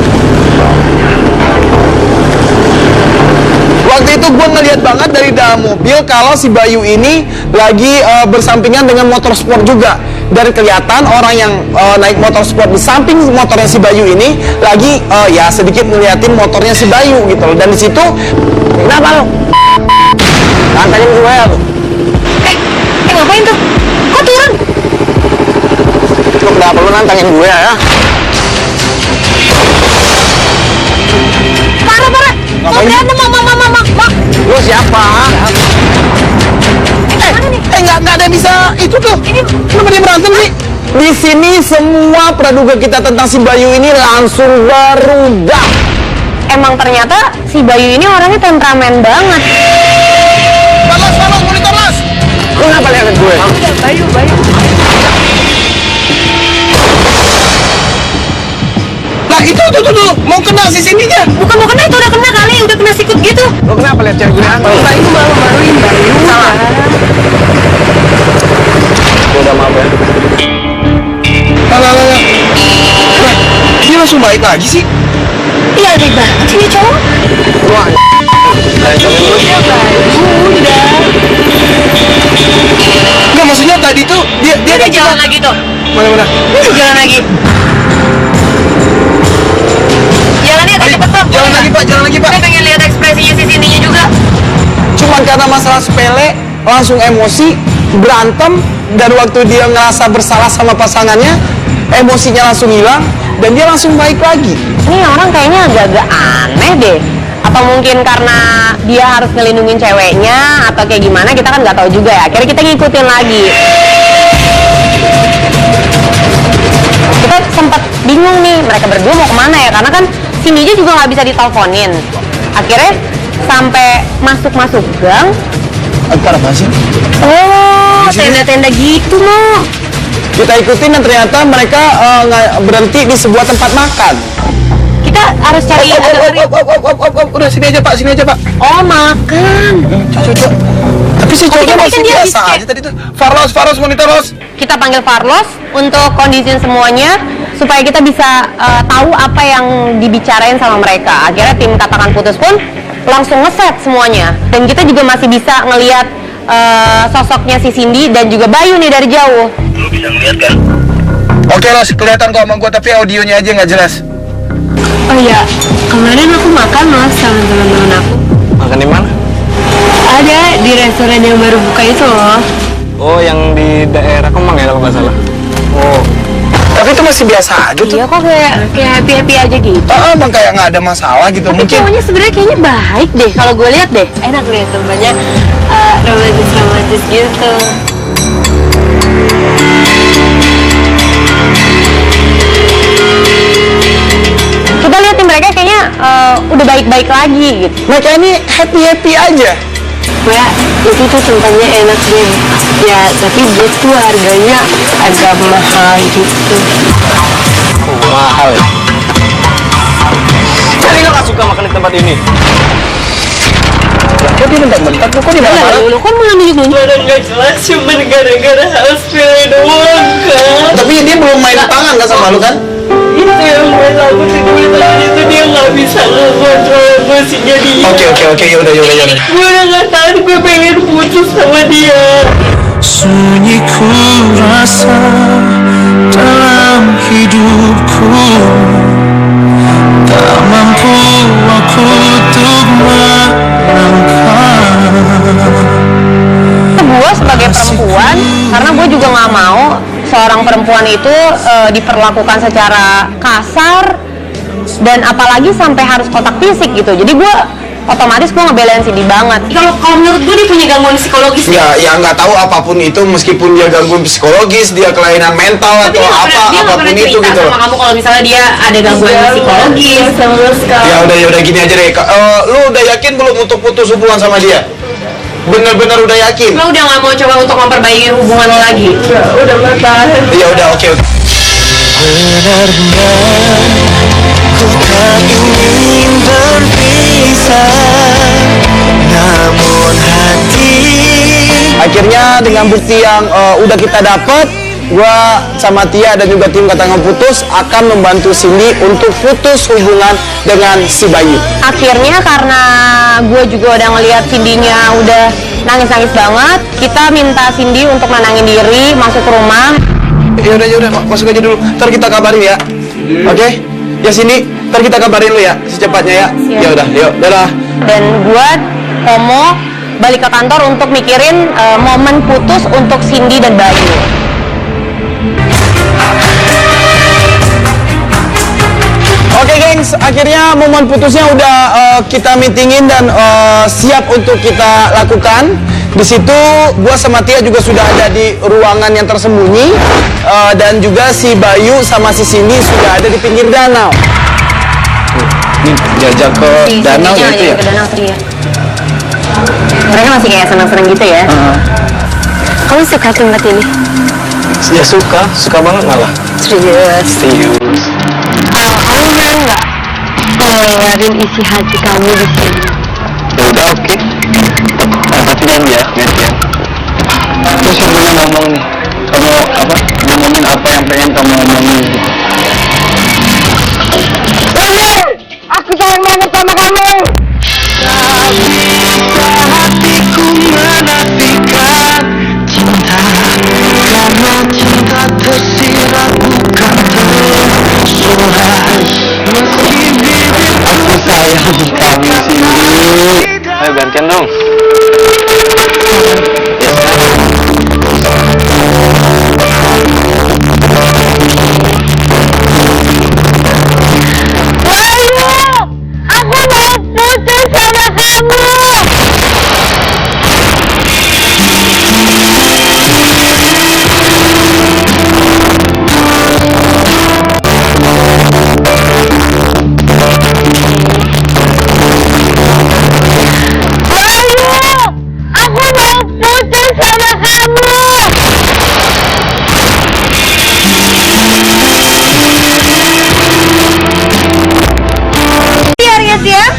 Waktu itu gue ngeliat banget dari dalam mobil kalau si Bayu ini lagi bersampingan dengan motor sport juga. Dan kelihatan orang yang naik motor sport di samping motornya si Bayu ini lagi ya sedikit ngeliatin motornya si Bayu gitu loh. Dan di situ, kenapa lo? Nantangin gue ya lo. Ngapain tuh? Kok turun? Lo kenapa lo nantangin gue ya? Parah. Ngapain? Mak. Lo siapa? Nggak ada yang bisa itu tuh. Kenapa dia berantem sih? Di sini semua praduga kita tentang si Bayu ini langsung berubah. Emang ternyata si Bayu ini orangnya temperamen banget. Los, monitor los. Lu kenapa liatin gue? Bayu. Lah itu tuh mau kena si sininya. Bukan mau kena, itu udah kena kali, udah kena sikut gitu. Lo kenapa liat cewek gue? Bayu malu-maluin Bayu. Salah. Udah maaf ya. Lah. Dia langsung baik lagi sih. Iya, baik banget sih dia cowok. Wah. Iya Bayu, udah. Enggak, maksudnya tadi tuh dia Udah jalan lagi tuh. Mana? Udah jalan lagi. Jalannya agak cepet, Pak. Jalan lagi Pak. Saya pengen lihat ekspresinya si Cindy-nya juga. Cuman karena masalah sepele langsung emosi, berantem, dan waktu dia ngerasa bersalah sama pasangannya, emosinya langsung hilang dan dia langsung baik lagi. Ini orang kayaknya agak-agak aneh deh. Atau mungkin karena dia harus ngelindungin ceweknya atau kayak gimana, kita kan nggak tahu juga ya. Akhirnya kita ngikutin lagi. Kita sempat bingung nih, mereka berdua mau kemana ya, karena kan Cindy juga nggak bisa diteleponin. Akhirnya sampai masuk gang. Apa sih? Oh, tenda-tenda gitu mau. Kita ikutin dan ternyata mereka berhenti di sebuah tempat makan. Kita harus cari Udah sini aja Pak. Oh, makan. Cocok. Tapi si cowoknya kita masih kan dia biasa habis aja tadi tuh. Farlos, monitor los. Kita panggil Farlos untuk kondisiin semuanya supaya kita bisa tahu apa yang dibicarain sama mereka. Akhirnya tim Katakan Putus pun langsung ngeset semuanya. Dan kita juga masih bisa ngelihat sosoknya si Cindy dan juga Bayu nih dari jauh. Lu bisa ngeliat kan? Oke los, kelihatan kok sama gue tapi audionya aja nggak jelas. Oh iya, kemarin aku makan loh sama teman-teman aku. Makan di mana? Ada di restoran yang baru buka itu loh. Oh, yang di daerah Kemang ya kalau nggak salah. Oh. Tapi itu masih biasa aja tuh. Iya kok kayak happy aja gitu. Emang kayak nggak ada masalah gitu. Tapi Mungkin cowoknya sebenarnya kayaknya baik deh kalau gue lihat deh. Enak lihat temannya romantis gitu. Kita lihat nih mereka kayaknya udah baik-baik lagi gitu. mereka ini happy aja. pokoknya itu tuh tempatnya enak deh. Ya tapi butuh harganya agak mahal gitu. Mahal ya? Jadi lo gak suka makan di tempat ini? Kok dia bentak-bentak? Kok dia marah-marah? Lu kan malah nunjuk-nunjuk. Udah nggak jelas, cuma gara-gara harus pilih doang kan. Tapi dia belum main tangan kan sama lu kan? Itu yang buat aku tidur tadi itu dia nggak bisa ngontrol emosinya dia. Oke, yaudah. Gue udah nggak tahan, gue pengen putus sama dia. Sunyi ku rasa dalam hidupku, tak mampu aku untuk melangkah. Gue sebagai perempuan, karena gue juga nggak mau seorang perempuan itu diperlakukan secara kasar dan apalagi sampai harus kotak fisik gitu. Jadi gue otomatis gue ngebelain Cindy banget. Kalau menurut gue dia punya gangguan psikologis. Ya nggak tahu apapun itu, meskipun dia gangguan psikologis, dia kelainan mental atau apapun itu gitu. Sama kamu kalau misalnya dia ada gangguan psikologis. Ya udah gini aja deh. Lu udah yakin belum untuk putus hubungan sama dia? Bener-bener udah yakin? Lo udah nggak mau coba untuk memperbaiki hubungan lo lagi? Udah nggak tahan. Ya udah, oke. Benar-benar ku tak ingin berpisah, namun hati Akhirnya dengan bukti yang udah kita dapat, gua sama Tia dan juga tim Katakan Putus akan membantu Cindy untuk putus hubungan dengan si Bayu. Akhirnya karena gue juga udah ngeliat Cindy-nya udah nangis-nangis banget, kita minta Cindy untuk nenangin diri, masuk ke rumah. Ya udah, masuk aja dulu. Ntar kita kabarin ya. Oke? Ya Cindy, ntar kita kabarin lu ya, secepatnya ya. Ya udah, yuk, dadah. Dan gue Pomo balik ke kantor untuk mikirin momen putus untuk Cindy dan Bayu. Oke gengs, akhirnya momen putusnya udah kita meetingin dan siap untuk kita lakukan. Di situ gua sama Tia juga sudah ada di ruangan yang tersembunyi dan juga si Bayu sama si Cindy sudah ada di pinggir danau. Ini jajak ke danau ya itu ya? Ke danau tadi ya. Mereka masih kayak senang-senang gitu ya. Kamu suka tempat ini? Ya suka banget malah. Serius? Serius. Kamu mau nggak ngeluarin isi hati kamu di sini? Ya udah oke. Tapi jangan ya. Terus yang mau ngomong nih, kamu ngomongin apa yang pengen kamu ngomongin? Aku pengen banget sama kamu. hatiku menafikan cinta, karena cinta tersirat bukan tersurat. Meski bibirku Aku sayang kamu Cindy. Ayo gantian dong.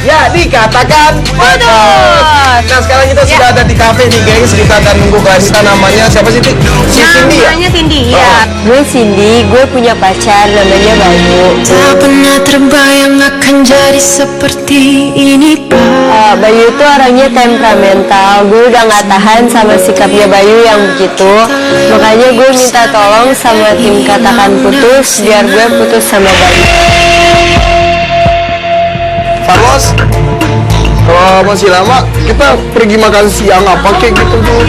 Ya, dikatakan putus. Nah, sekarang kita sudah ada di kafe nih, gengs. Kita akan nunggu kita namanya siapa sih, Tik? Si Cindy ya? Namanya Cindy, ya. Gue Cindy, gue punya pacar namanya Bayu. tak pernah terbayang akan jadi seperti ini, Pak. Bayu itu orangnya temperamental. Gue udah nggak tahan sama sikapnya Bayu yang begitu. Makanya gue minta tolong sama tim Katakan Putus biar gue putus sama Bayu. Carlos, kalau masih lama kita pergi makan siang apa kayak gitu tuh?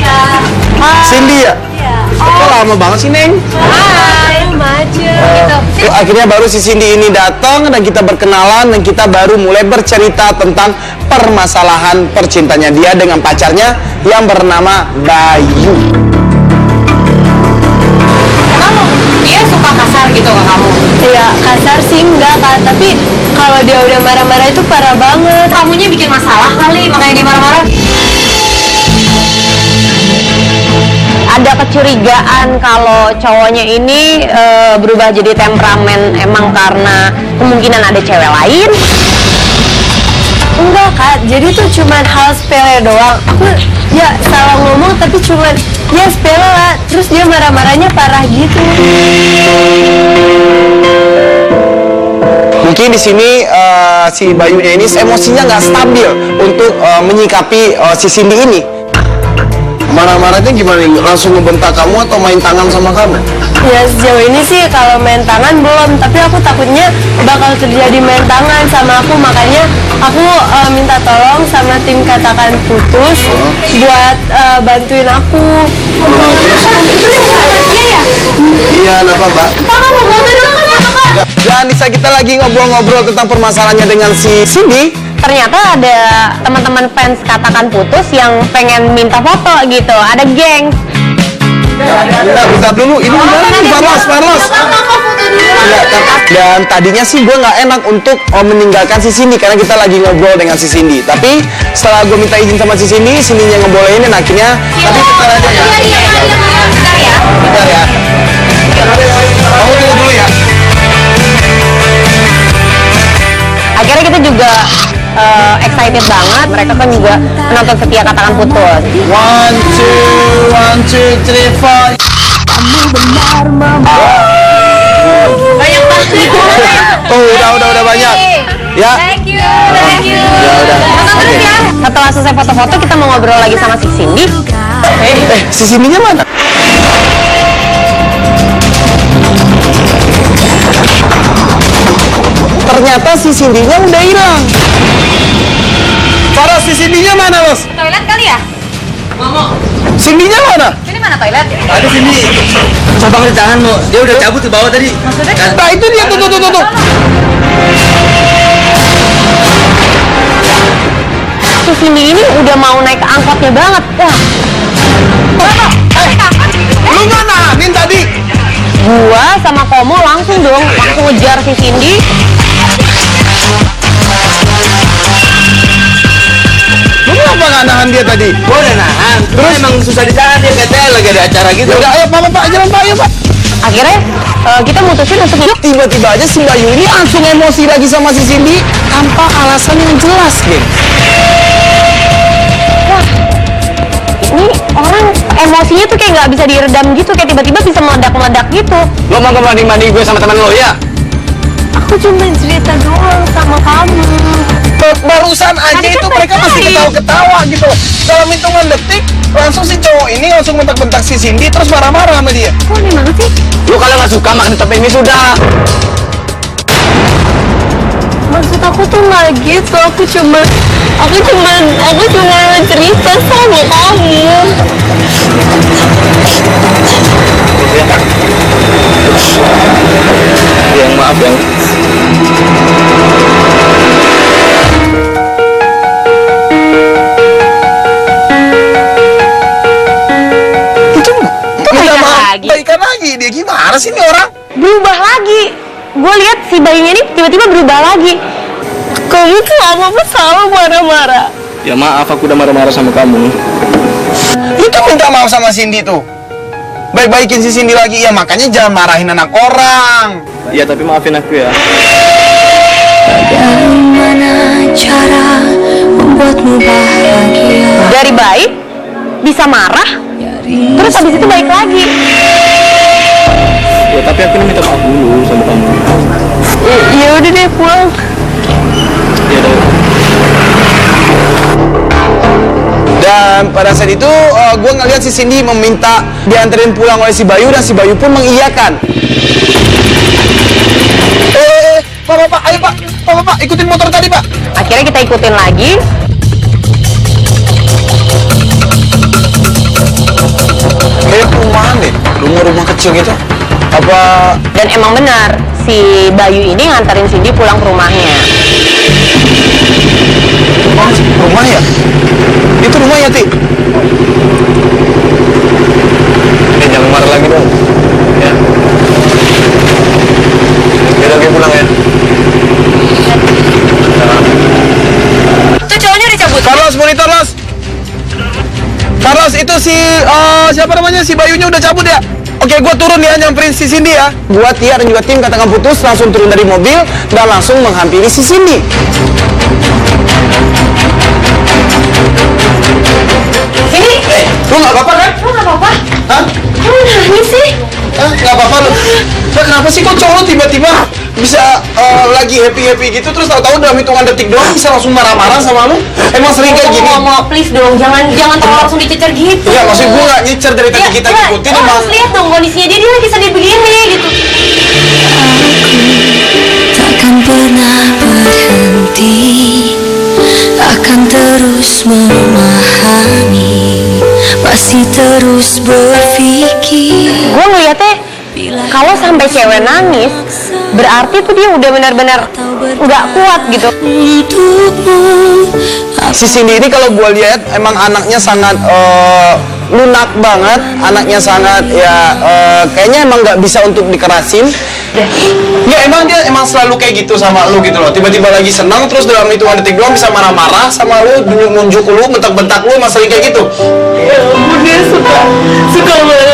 Cindy ya? Kok lama banget sih, Neng? Hai, Gitu. Akhirnya baru si Cindy ini datang dan kita berkenalan dan kita baru mulai bercerita tentang permasalahan percintanya dia dengan pacarnya yang bernama Bayu. Dia suka kasar gitu ke kamu? Ya kasar sih enggak kan, tapi kalau dia udah marah-marah itu parah banget. Kamunya bikin masalah kali, makanya dia marah-marah. kecurigaan kalau cowoknya ini berubah jadi temperamen emang karena kemungkinan ada cewek lain? Enggak Kak, jadi tuh cuman hal sepele doang. Aku ya salah ngomong tapi cuman ya sepele lah. Terus dia marah-marahnya parah gitu. Mungkin di sini si Bayunya ini emosinya nggak stabil untuk menyikapi si Cindy ini. Marah-marahnya gimana nih? Langsung ngebentak kamu atau main tangan sama kamu? Ya sejauh ini sih kalau main tangan belum, tapi aku takutnya bakal terjadi main tangan sama aku, makanya aku minta tolong sama tim Katakan Putus buat bantuin aku. Iya, kenapa, Mbak? Dan bisa kita lagi ngobrol-ngobrol tentang permasalahannya dengan si Cindy. Ternyata ada teman-teman fans Katakan Putus yang pengen minta foto gitu, ada geng. Bentar dulu, ini gimana nih, Parlos? Dan tadinya sih gue nggak enak untuk meninggalkan si Cindy karena kita lagi ngobrol dengan si Cindy. Tapi setelah gue minta izin sama si Cindy, Cindy-nya ngebolehin dan akhirnya. Tapi bentar aja ya. Bentar ya. Kamu tunggu dulu ya. Akhirnya kita juga excited banget, mereka kan juga penonton setia Katakan Putus. 1, 2, 3, 4. Banyak banget. Oh, udah banyak. Ya. Thank you. Ya udah. Terus ya. Setelah selesai foto-foto kita mau ngobrol lagi sama si Cindy. Si Cindy-nya mana? Ternyata si Cindy-nya udah hilang. Para si Cindy-nya mana, Bos? Toilet kali ya? Cindy-nya mana? Ini mana toilet? Ada sini. Coba di tanganmu. Dia udah cabut ke bawah tadi. Nah, itu dia tuh. Si Cindy ini udah mau naik ke angkotnya banget. Wah. Lu mana? Nin tadi. Gua sama Komo langsung ngejar si Cindy. Lu kenapa nggak nahan dia tadi? Gua udah nahan. Terus emang susah ditahan, dia katanya lagi ada acara gitu. Udah, ayo Pak, jalan Pak, ayo Pak. Akhirnya kita mutusin untuk Tiba-tiba aja si Bayu ini langsung emosi lagi sama si Cindy tanpa alasan yang jelas, geng. ini orang emosinya tuh kayak nggak bisa diredam gitu, kayak tiba-tiba bisa meledak-meledak gitu. Lo mau kebanding-banding gue sama teman lo ya? Aku cuma cerita doang sama kamu. Barusan aja Tadi kan itu mereka masih baik-baik. ketawa-ketawa gitu. Dalam hitungan detik langsung si cowok ini langsung bentak-bentak si Cindy terus marah-marah sama dia. Kok aneh banget sih? Lo kalau nggak suka makan tempat ini sudah. Maksud aku tuh nggak gitu. Aku cuma cerita sama kamu. Yang maaf yang. Itu minta maaf lagi. baikan lagi dia, gimana sih ini orang? Berubah lagi. Gue lihat si bayinya ini tiba-tiba berubah lagi. Kamu tuh apa-apa salah marah-marah. Ya maaf, aku udah marah-marah sama kamu. Itu minta maaf sama Cindy tuh. Baik-baikin si Cindy lagi, ya makanya jangan marahin anak orang. Ya tapi maafin aku ya. Bagaimana cara membuatmu bahagia? Dari baik bisa marah, terus habis itu baik lagi. Ya tapi aku minta maaf dulu sama kamu. Ya udah deh pulang. Ya udah. Dan pada saat itu gue ngeliat si Cindy meminta dianterin pulang oleh si Bayu dan si Bayu pun mengiyakan. Pak, ayo Pak, ikutin motor tadi Pak. Akhirnya kita ikutin lagi. Kayak perumahan deh, rumah-rumah kecil gitu. Apa? Dan emang benar, si Bayu ini nganterin Cindy pulang ke rumahnya. Rumah ya? Itu rumah ya, Ti? Jangan marah lagi dong. Ya. Yaudah, gue pulang ya. Tuh cowoknya udah cabut. Carlos, monitor, Los. Carlos. Bos, itu si siapa namanya, si Bayunya udah cabut ya? Oke, gua turun ya nyamperin si Cindy ya. Gua, Tia dan juga tim Katakan Putus langsung turun dari mobil dan langsung menghampiri si Cindy. Ini, Lu nggak apa-apa kan? lu nggak apa-apa? Hah? Lu nangis sih? Hah? Nggak apa-apa lu? Lah, kenapa sih kok cowok tiba-tiba bisa lagi happy-happy gitu terus tahu-tahu dalam hitungan detik doang bisa langsung marah-marah sama lu? Emang sering kayak gini? Mau please dong, jangan tolong langsung dicecer gitu. Ya maksud gua nggak nyicer dari tadi kita ngikutin lo emang. harus lihat dong kondisinya dia lagi sedih begini gitu. Takkan pernah berhenti, akan terus memahami, masih terus berpikir. Gue ngeliatnya kalau sampai cewek nangis, berarti tuh dia udah benar-benar nggak kuat gitu. Si Cindy ini kalau gue lihat emang anaknya sangat lunak banget, anaknya sangat ya kayaknya emang nggak bisa untuk dikerasin. Ya emang dia emang selalu kayak gitu sama lu gitu loh. Tiba-tiba lagi senang terus dalam hitungan detik doang bisa marah-marah sama lu, nunjuk lu, bentak-bentak lu, masalah kayak gitu. Ya ampun, dia suka marah